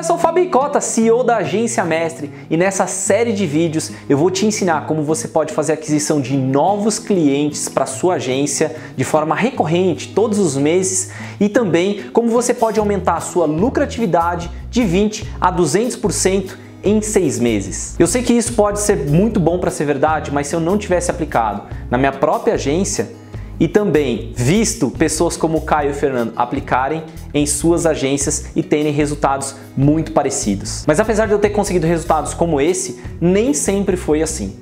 eu sou o Fábio Ricota, CEO da Agência Mestre, e nessa série de vídeos eu vou te ensinar como você pode fazer aquisição de novos clientes para sua agência de forma recorrente, todos os meses, e também como você pode aumentar a sua lucratividade de 20% a 200% em 6 meses. Eu sei que isso pode ser muito bom para ser verdade, mas se eu não tivesse aplicado na minha própria agência e também visto pessoas como o Caio e o Fernando aplicarem em suas agências e terem resultados muito parecidos. Mas apesar de eu ter conseguido resultados como esse, nem sempre foi assim.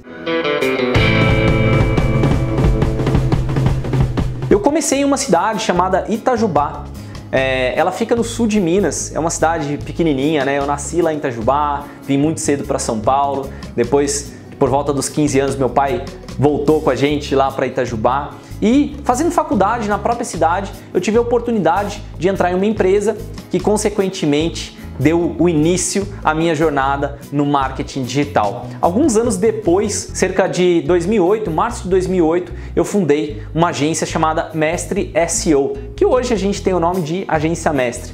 Eu comecei em uma cidade chamada Itajubá. Ela fica no sul de Minas, é uma cidade pequenininha, né? Eu nasci lá em Itajubá, vim muito cedo para São Paulo, depois, por volta dos 15 anos, meu pai voltou com a gente lá para Itajubá. E fazendo faculdade na própria cidade, eu tive a oportunidade de entrar em uma empresa que consequentemente deu o início à minha jornada no marketing digital. Alguns anos depois, cerca de 2008, março de 2008, eu fundei uma agência chamada Mestre SEO, que hoje a gente tem o nome de Agência Mestre.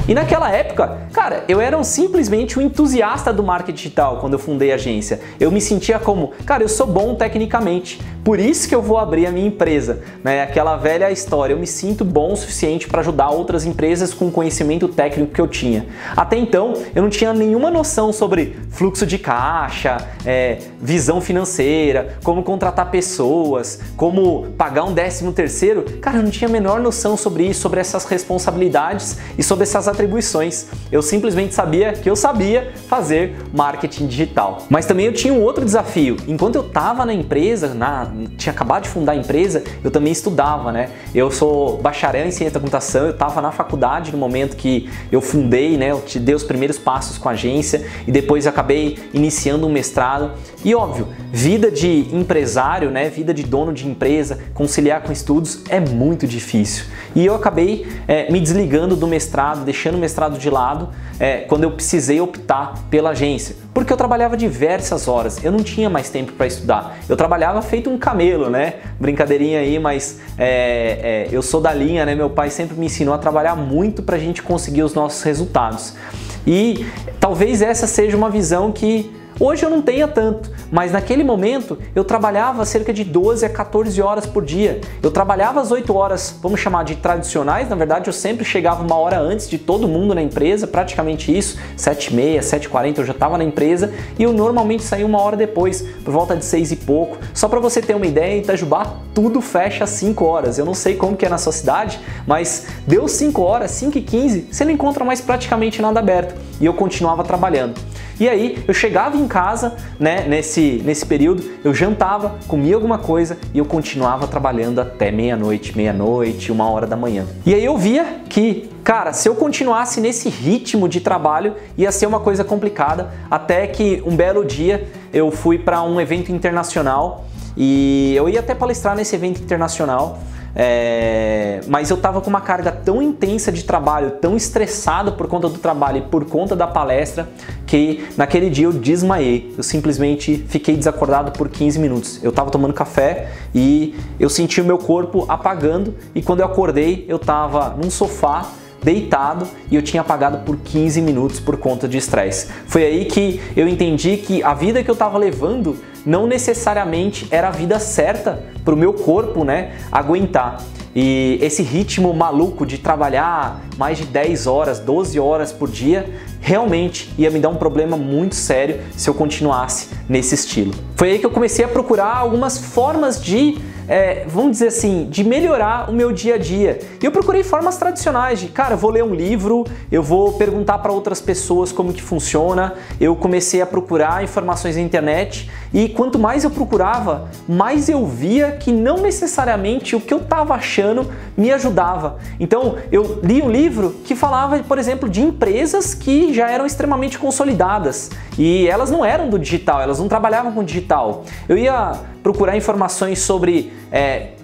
E naquela época, cara, eu era simplesmente um entusiasta do marketing digital quando eu fundei a agência. Eu me sentia como, cara, eu sou bom tecnicamente, por isso que eu vou abrir a minha empresa, né? Aquela velha história, eu me sinto bom o suficiente para ajudar outras empresas com o conhecimento técnico que eu tinha. Até então, eu não tinha nenhuma noção sobre fluxo de caixa, visão financeira, como contratar pessoas, como pagar um 13º. Cara, eu não tinha a menor noção sobre isso, sobre essas responsabilidades e sobre essas atribuições. Eu simplesmente sabia que eu sabia fazer marketing digital. Mas também eu tinha um outro desafio. Enquanto eu estava na empresa, tinha acabado de fundar a empresa, eu também estudava, né? Eu sou bacharel em ciência da computação, eu estava na faculdade no momento que eu fundei, né? Eu dei os primeiros passos com a agência e depois acabei iniciando um mestrado. E óbvio, vida de empresário, né? Vida de dono de empresa, conciliar com estudos é muito difícil. E eu acabei me desligando do mestrado, deixando o mestrado de lado quando eu precisei optar pela agência, porque eu trabalhava diversas horas, eu não tinha mais tempo para estudar, eu trabalhava feito um camelo, né? Brincadeirinha aí, mas eu sou da linha, né? Meu pai sempre me ensinou a trabalhar muito para a gente conseguir os nossos resultados. E talvez essa seja uma visão que hoje eu não tenha tanto, mas naquele momento eu trabalhava cerca de 12 a 14 horas por dia. Eu trabalhava as 8 horas, vamos chamar de tradicionais, na verdade eu sempre chegava uma hora antes de todo mundo na empresa, praticamente isso, 7h30, 7h40 eu já estava na empresa e eu normalmente saía uma hora depois, por volta de 6 e pouco. Só para você ter uma ideia, em Itajubá tudo fecha às 5 horas. Eu não sei como que é na sua cidade, mas deu 5 horas, 5h15, você não encontra mais praticamente nada aberto. E eu continuava trabalhando. E aí eu chegava em casa, né, nesse período, eu jantava, comia alguma coisa e eu continuava trabalhando até meia-noite, 1h da manhã. E aí eu via que, cara, se eu continuasse nesse ritmo de trabalho ia ser uma coisa complicada, até que um belo dia eu fui para um evento internacional e eu ia até palestrar nesse evento internacional. Mas eu tava com uma carga tão intensa de trabalho, tão estressado por conta do trabalho e por conta da palestra, que naquele dia eu desmaiei. Eu simplesmente fiquei desacordado por 15 minutos. Eu tava tomando café e eu senti o meu corpo apagando, e quando eu acordei eu tava num sofá deitado e eu tinha apagado por 15 minutos por conta de estresse. Foi aí que eu entendi que a vida que eu estava levando não necessariamente era a vida certa para o meu corpo, né, aguentar. E esse ritmo maluco de trabalhar mais de 10 horas, 12 horas por dia, realmente ia me dar um problema muito sério se eu continuasse nesse estilo. Foi aí que eu comecei a procurar algumas formas de vamos dizer assim, de melhorar o meu dia a dia. E eu procurei formas tradicionais de, cara, eu vou ler um livro, eu vou perguntar para outras pessoas como que funciona, eu comecei a procurar informações na internet e quanto mais eu procurava, mais eu via que não necessariamente o que eu estava achando me ajudava. Então eu li um livro que falava, por exemplo, de empresas que já eram extremamente consolidadas e elas não eram do digital, elas não trabalhavam com digital. Eu ia procurar informações sobre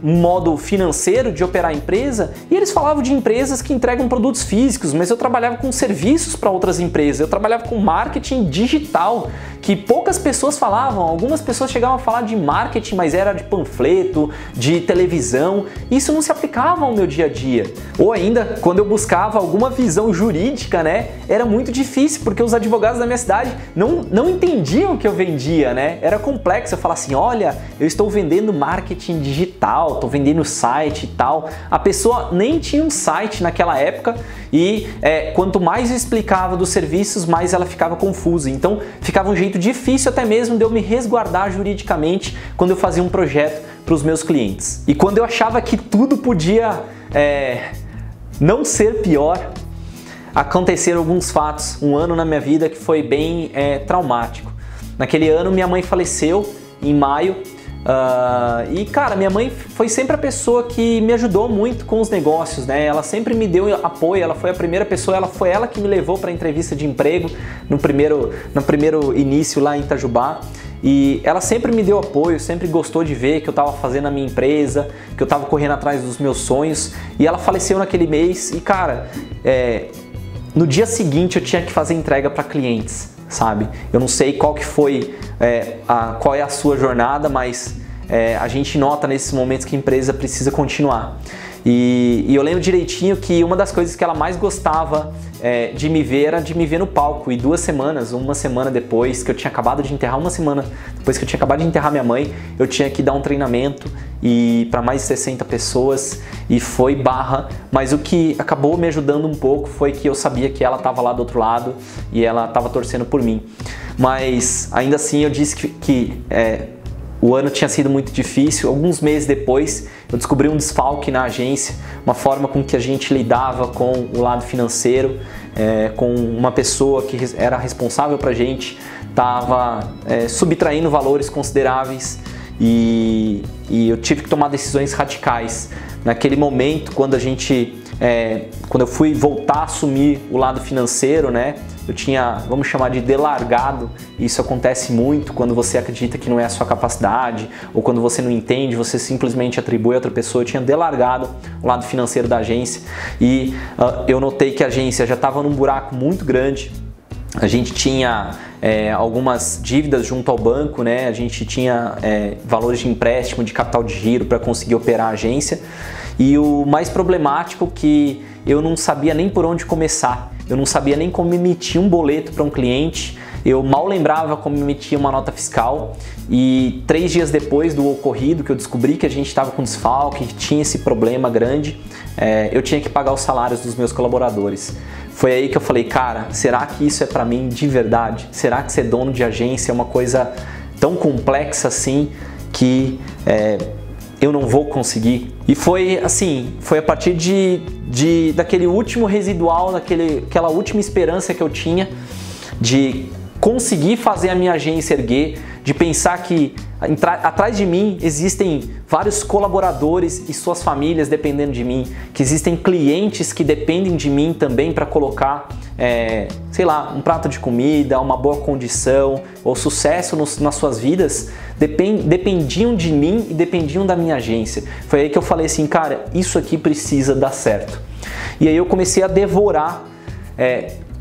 um modo financeiro de operar a empresa, e eles falavam de empresas que entregam produtos físicos, mas eu trabalhava com serviços para outras empresas, eu trabalhava com marketing digital, que poucas pessoas falavam. Algumas pessoas chegavam a falar de marketing, mas era de panfleto, de televisão, isso não se aplicava ao meu dia a dia. Ou ainda, quando eu buscava alguma visão jurídica, né, era muito difícil, porque os advogados da minha cidade não entendiam o que eu vendia, né? Era complexo. Eu falava assim, olha, eu estou vendendo marketing digital, estou vendendo site e tal. A pessoa nem tinha um site naquela época e quanto mais eu explicava dos serviços, mais ela ficava confusa. Então ficava um jeito difícil até mesmo de eu me resguardar juridicamente quando eu fazia um projeto para os meus clientes. E quando eu achava que tudo podia não ser pior, aconteceram alguns fatos, um ano na minha vida que foi bem traumático. Naquele ano minha mãe faleceu em maio e cara, minha mãe foi sempre a pessoa que me ajudou muito com os negócios, né? Ela sempre me deu apoio, ela foi a primeira pessoa, foi ela que me levou para a entrevista de emprego no primeiro início lá em Itajubá. E ela sempre me deu apoio, sempre gostou de ver que eu estava fazendo a minha empresa, que eu estava correndo atrás dos meus sonhos. E ela faleceu naquele mês e, cara, no dia seguinte eu tinha que fazer entrega para clientes, sabe? Eu não sei qual que foi, qual é a sua jornada, mas a gente nota nesses momentos que a empresa precisa continuar. E eu lembro direitinho que uma das coisas que ela mais gostava de me ver era de me ver no palco. E uma semana depois que eu tinha acabado de enterrar, minha mãe, eu tinha que dar um treinamento para mais de 60 pessoas e foi barra. Mas o que acabou me ajudando um pouco foi que eu sabia que ela estava lá do outro lado e ela estava torcendo por mim. Mas ainda assim eu disse que o ano tinha sido muito difícil. Alguns meses depois eu descobri um desfalque na agência, uma forma com que a gente lidava com o lado financeiro, com uma pessoa que era responsável para a gente, estava subtraindo valores consideráveis e eu tive que tomar decisões radicais. Naquele momento, quando eu fui voltar a assumir o lado financeiro, né? Eu tinha, vamos chamar de delargado. Isso acontece muito quando você acredita que não é a sua capacidade ou quando você não entende, você simplesmente atribui a outra pessoa. Eu tinha delargado o lado financeiro da agência e eu notei que a agência já estava num buraco muito grande. A gente tinha algumas dívidas junto ao banco, né? A gente tinha valores de empréstimo, de capital de giro para conseguir operar a agência. E o mais problemático que eu não sabia nem por onde começar. Eu não sabia nem como emitir um boleto para um cliente. Eu mal lembrava como emitir uma nota fiscal. E 3 dias depois do ocorrido, que eu descobri que a gente estava com desfalque, que tinha esse problema grande, eu tinha que pagar os salários dos meus colaboradores. Foi aí que eu falei, cara, será que isso é para mim de verdade? Será que ser dono de agência é uma coisa tão complexa assim que eu não vou conseguir? E foi assim, foi a partir daquele último residual, aquela última esperança que eu tinha de conseguir fazer a minha agência erguer, de pensar que atrás de mim existem vários colaboradores e suas famílias dependendo de mim, que existem clientes que dependem de mim também para colocar, sei lá, um prato de comida, uma boa condição ou sucesso nas suas vidas, dependiam de mim e dependiam da minha agência. Foi aí que eu falei assim, cara, isso aqui precisa dar certo. E aí eu comecei a devorar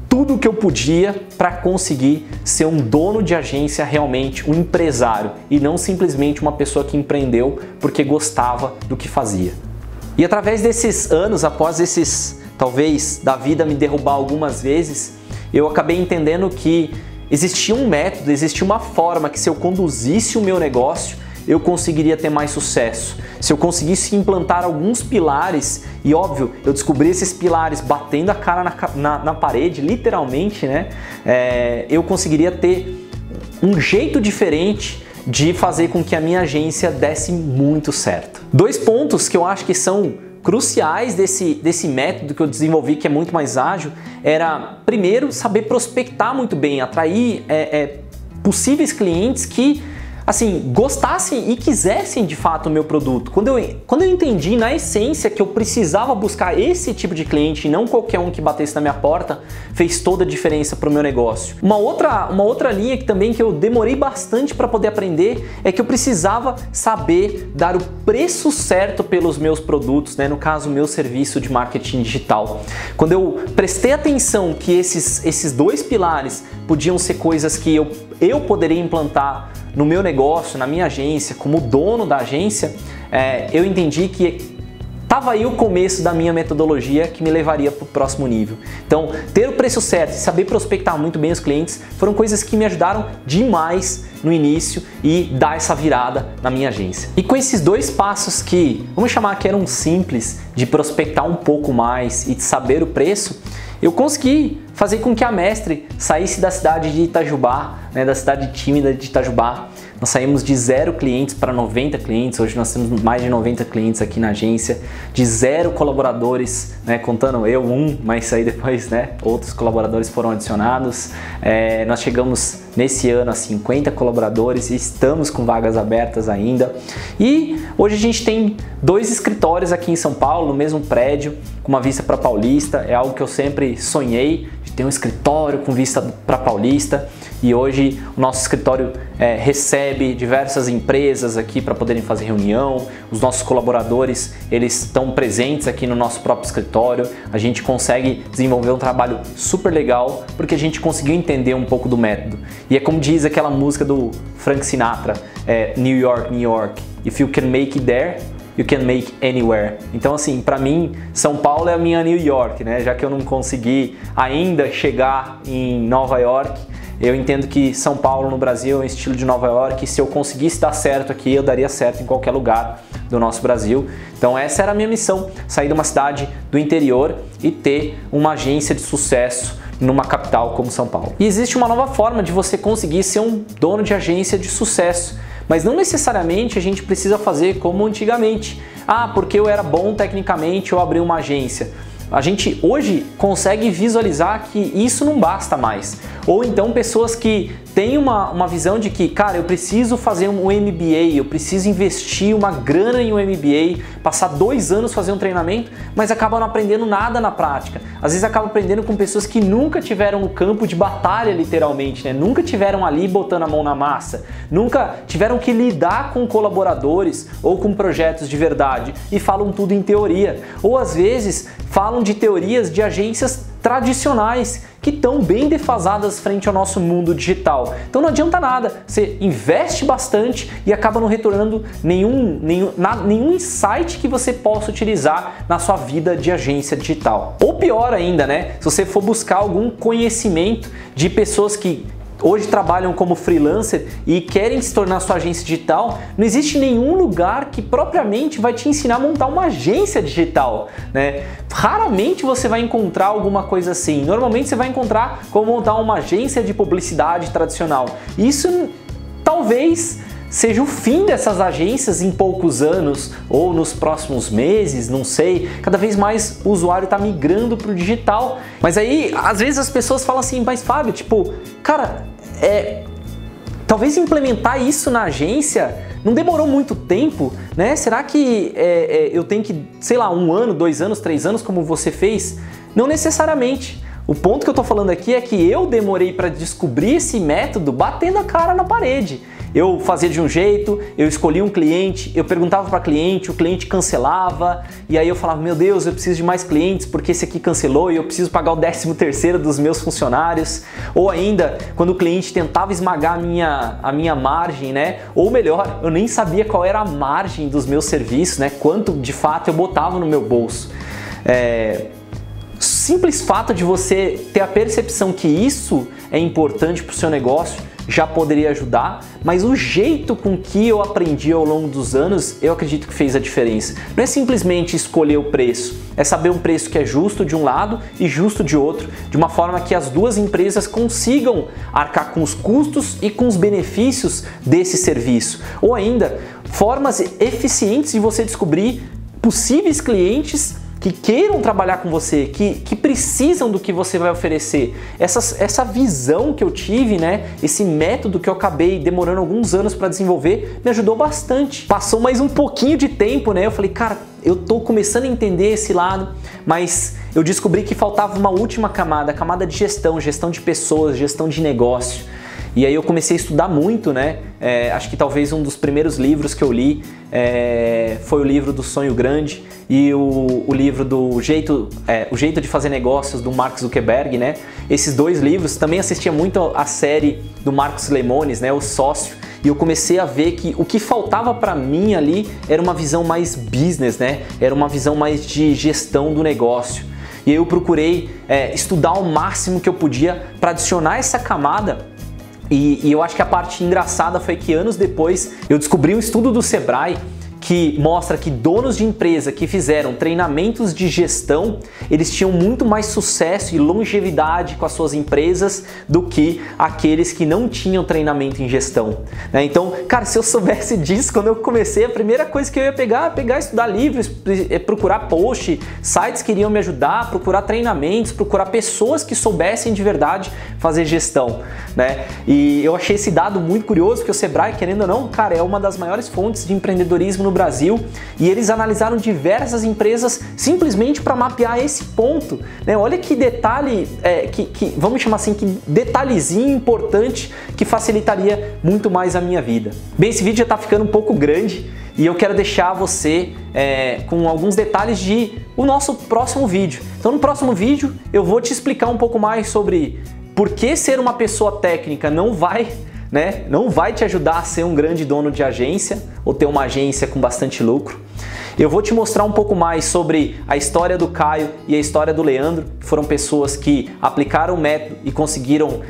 tudo que eu podia para conseguir ser um dono de agência, realmente um empresário e não simplesmente uma pessoa que empreendeu porque gostava do que fazia. E através desses anos, após talvez da vida me derrubar algumas vezes, eu acabei entendendo que existia um método, existia uma forma que se eu conduzisse o meu negócio, eu conseguiria ter mais sucesso. Se eu conseguisse implantar alguns pilares, e óbvio, eu descobri esses pilares batendo a cara na parede, literalmente, né? Eu conseguiria ter um jeito diferente de fazer com que a minha agência desse muito certo. 2 pontos que eu acho que são cruciais desse método que eu desenvolvi, que é muito mais ágil, era, primeiro, saber prospectar muito bem, atrair possíveis clientes que assim, gostassem e quisessem de fato o meu produto. Quando eu entendi na essência que eu precisava buscar esse tipo de cliente e não qualquer um que batesse na minha porta, fez toda a diferença para o meu negócio. Uma outra linha que eu demorei bastante para poder aprender é que eu precisava saber dar o preço certo pelos meus produtos, né? No caso, o meu serviço de marketing digital. Quando eu prestei atenção que esses dois pilares podiam ser coisas que eu poderia implantar no meu negócio, na minha agência, como dono da agência, eu entendi que estava aí o começo da minha metodologia que me levaria para o próximo nível. Então, ter o preço certo e saber prospectar muito bem os clientes foram coisas que me ajudaram demais no início e dar essa virada na minha agência. E com esses dois passos que, vamos chamar que eram simples, de prospectar um pouco mais e de saber o preço, eu consegui fazer com que a Mestre saísse da cidade de Itajubá, né, da cidade tímida de Itajubá. Nós saímos de 0 clientes para 90 clientes, hoje nós temos mais de 90 clientes aqui na agência, de 0 colaboradores, né, contando eu, mas aí depois, né, outros colaboradores foram adicionados. Nós chegamos nesse ano a 50 colaboradores e estamos com vagas abertas ainda. E hoje a gente tem 2 escritórios aqui em São Paulo, no mesmo prédio, com uma vista para Paulista. É algo que eu sempre sonhei, de ter um escritório com vista para Paulista. E hoje o nosso escritório recebe diversas empresas aqui para poderem fazer reunião. Os nossos colaboradores, eles estão presentes aqui no nosso próprio escritório. A gente consegue desenvolver um trabalho super legal porque a gente conseguiu entender um pouco do método. E é como diz aquela música do Frank Sinatra, New York, New York. If you can make it there, you can make anywhere. Então, assim, para mim, São Paulo é a minha New York, né? Já que eu não consegui ainda chegar em Nova York, eu entendo que São Paulo no Brasil é um estilo de Nova York e se eu conseguisse dar certo aqui, eu daria certo em qualquer lugar do nosso Brasil. Então essa era a minha missão, sair de uma cidade do interior e ter uma agência de sucesso numa capital como São Paulo. E existe uma nova forma de você conseguir ser um dono de agência de sucesso, mas não necessariamente a gente precisa fazer como antigamente. Ah, porque eu era bom tecnicamente, eu abri uma agência. A gente hoje consegue visualizar que isso não basta mais. Ou então pessoas que têm uma visão de que, cara, eu preciso fazer um MBA, eu preciso investir uma grana em um MBA, passar 2 anos fazer um treinamento, mas acabam não aprendendo nada na prática. Às vezes acabam aprendendo com pessoas que nunca tiveram no campo de batalha, literalmente, né? Nunca tiveram ali botando a mão na massa, nunca tiveram que lidar com colaboradores ou com projetos de verdade e falam tudo em teoria. Ou às vezes falam de teorias de agências tradicionais que estão bem defasadas frente ao nosso mundo digital. Então não adianta nada, você investe bastante e acaba não retornando nenhum insight que você possa utilizar na sua vida de agência digital. Ou pior ainda, né? Se você for buscar algum conhecimento de pessoas que hoje trabalham como freelancer e querem se tornar sua agência digital, não existe nenhum lugar que propriamente vai te ensinar a montar uma agência digital, né? Raramente você vai encontrar alguma coisa assim. Normalmente você vai encontrar como montar uma agência de publicidade tradicional. Isso talvez seja o fim dessas agências em poucos anos ou nos próximos meses, não sei. Cada vez mais o usuário está migrando para o digital. Mas aí, às vezes as pessoas falam assim, mas Fábio, tipo, cara, talvez implementar isso na agência não demorou muito tempo, né? Será que eu tenho que, sei lá, 1 ano, 2 anos, 3 anos, como você fez? Não necessariamente. O ponto que eu estou falando aqui é que eu demorei para descobrir esse método batendo a cara na parede. Eu fazia de um jeito, eu escolhia um cliente, eu perguntava para o cliente cancelava, e aí eu falava, meu Deus, eu preciso de mais clientes porque esse aqui cancelou e eu preciso pagar o 13º dos meus funcionários. Ou ainda, quando o cliente tentava esmagar a minha margem, né? Ou melhor, eu nem sabia qual era a margem dos meus serviços, né? Quanto de fato eu botava no meu bolso. Simples fato de você ter a percepção que isso é importante para o seu negócio já poderia ajudar, mas o jeito com que eu aprendi ao longo dos anos, eu acredito que fez a diferença. Não é simplesmente escolher o preço, é saber um preço que é justo de um lado e justo de outro, de uma forma que as duas empresas consigam arcar com os custos e com os benefícios desse serviço. Ou ainda, formas eficientes de você descobrir possíveis clientes que queiram trabalhar com você, que precisam do que você vai oferecer. Essa visão que eu tive, né, esse método que eu acabei demorando alguns anos para desenvolver, me ajudou bastante. Passou mais um pouquinho de tempo, né, eu falei, cara, eu tô começando a entender esse lado, mas eu descobri que faltava uma última camada, a camada de gestão de pessoas, gestão de negócio. E aí eu comecei a estudar muito, né? Acho que talvez um dos primeiros livros que eu li foi o livro do Sonho Grande e o livro do O Jeito de Fazer Negócios, do Mark Zuckerberg, né? Esses dois livros, também assistia muito a série do Marcos Lemonis, né? O Sócio. E eu comecei a ver que o que faltava para mim ali era uma visão mais business, né? Era uma visão mais de gestão do negócio. E aí eu procurei estudar o máximo que eu podia para adicionar essa camada. E eu acho que a parte engraçada foi que anos depois eu descobri um estudo do Sebrae que mostra que donos de empresa que fizeram treinamentos de gestão, eles tinham muito mais sucesso e longevidade com as suas empresas do que aqueles que não tinham treinamento em gestão, né? Então, cara, se eu soubesse disso quando eu comecei, a primeira coisa que eu ia pegar estudar livros, procurar post, sites que iriam me ajudar, procurar treinamentos, procurar pessoas que soubessem de verdade fazer gestão, né? E eu achei esse dado muito curioso, porque o Sebrae, querendo ou não, cara, é uma das maiores fontes de empreendedorismo no Brasil, e eles analisaram diversas empresas simplesmente para mapear esse ponto, né? Olha que detalhe, vamos chamar assim, que detalhezinho importante que facilitaria muito mais a minha vida. Bem, esse vídeo já está ficando um pouco grande e eu quero deixar você com alguns detalhes de o nosso próximo vídeo. Então no próximo vídeo eu vou te explicar um pouco mais sobre por que ser uma pessoa técnica não vai te ajudar a ser um grande dono de agência ou ter uma agência com bastante lucro. Eu vou te mostrar um pouco mais sobre a história do Caio e a história do Leandro, que foram pessoas que aplicaram o método e conseguiram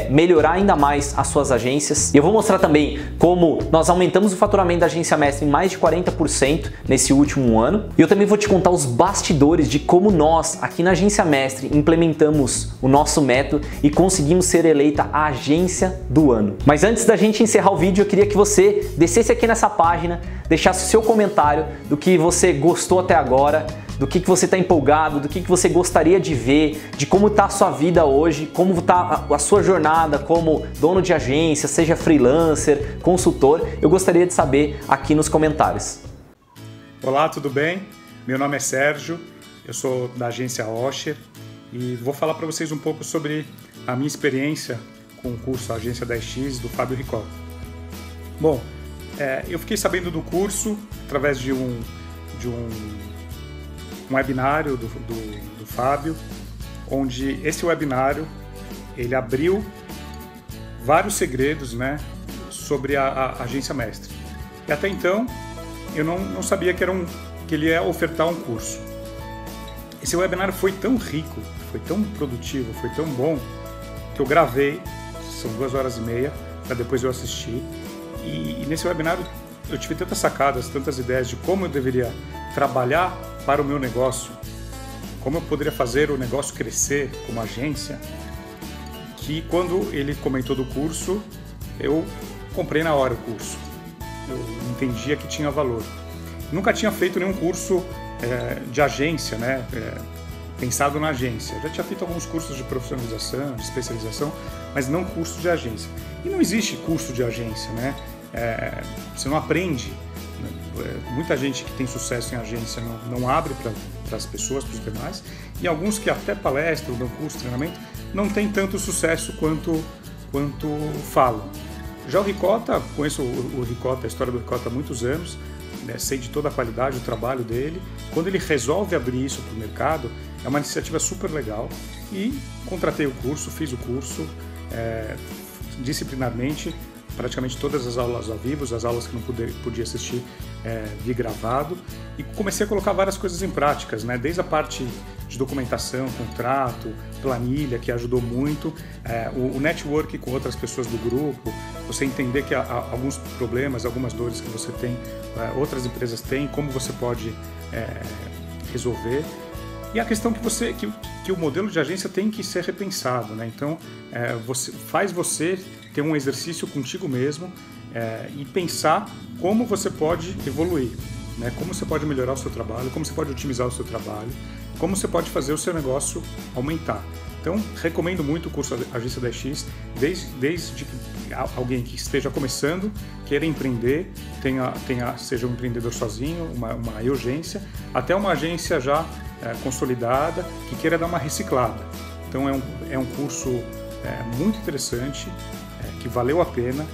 melhorar ainda mais as suas agências. Eu vou mostrar também como nós aumentamos o faturamento da Agência Mestre em mais de 40% nesse último ano. E eu também vou te contar os bastidores de como nós, aqui na Agência Mestre, implementamos o nosso método e conseguimos ser eleita a agência do ano. Mas antes da gente encerrar o vídeo, eu queria que você descesse aqui nessa página, deixasse o seu comentário do que você gostou até agora, do que você está empolgado, do que você gostaria de ver, de como está a sua vida hoje, como está a sua jornada como dono de agência, seja freelancer, consultor. Eu gostaria de saber aqui nos comentários. Olá, tudo bem? Meu nome é Sérgio, eu sou da agência Osher e vou falar para vocês um pouco sobre a minha experiência com o curso Agência 10X do Fábio Ricotta. Bom, eu fiquei sabendo do curso através de um webinário do Fábio, onde esse webinário ele abriu vários segredos, né, sobre a Agência Mestre. E até então eu não sabia que ele ia ofertar um curso. Esse webinário foi tão rico, foi tão produtivo, foi tão bom, que eu gravei, são 2h30, para depois eu assistir. E nesse webinário eu tive tantas sacadas, tantas ideias de como eu deveria trabalhar para o meu negócio, como eu poderia fazer o negócio crescer como agência, que quando ele comentou do curso, eu comprei na hora o curso. Eu entendia que tinha valor. Nunca tinha feito nenhum curso de agência, né? Pensado na agência. Já tinha feito alguns cursos de profissionalização, de especialização, mas não curso de agência. E não existe curso de agência, né? Você não aprende. Muita gente que tem sucesso em agência não abre para as pessoas, para os demais, e alguns que até palestram, dão curso, treinamento, não tem tanto sucesso quanto falam. Já o Ricotta, conheço o Ricotta, a história do Ricotta há muitos anos, né, sei de toda a qualidade do trabalho dele. Quando ele resolve abrir isso para o mercado, é uma iniciativa super legal e contratei o curso, fiz o curso disciplinarmente, praticamente todas as aulas ao vivo, as aulas que não podia assistir, vi gravado, e comecei a colocar várias coisas em práticas, né? Desde a parte de documentação, contrato, planilha, que ajudou muito, o network com outras pessoas do grupo, você entender que há alguns problemas, algumas dores que você tem, outras empresas têm, como você pode resolver. E a questão que o modelo de agência tem que ser repensado, né? Então, você ter um exercício contigo mesmo e pensar como você pode evoluir. né? Como você pode melhorar o seu trabalho, como você pode otimizar o seu trabalho, como você pode fazer o seu negócio aumentar. Então, recomendo muito o curso Agência 10X, desde que alguém que esteja começando, queira empreender, seja um empreendedor sozinho, uma agência, até uma agência já consolidada, que queira dar uma reciclada. Então, é um curso muito interessante, que valeu a pena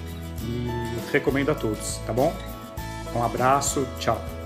e recomendo a todos, tá bom? Um abraço, tchau!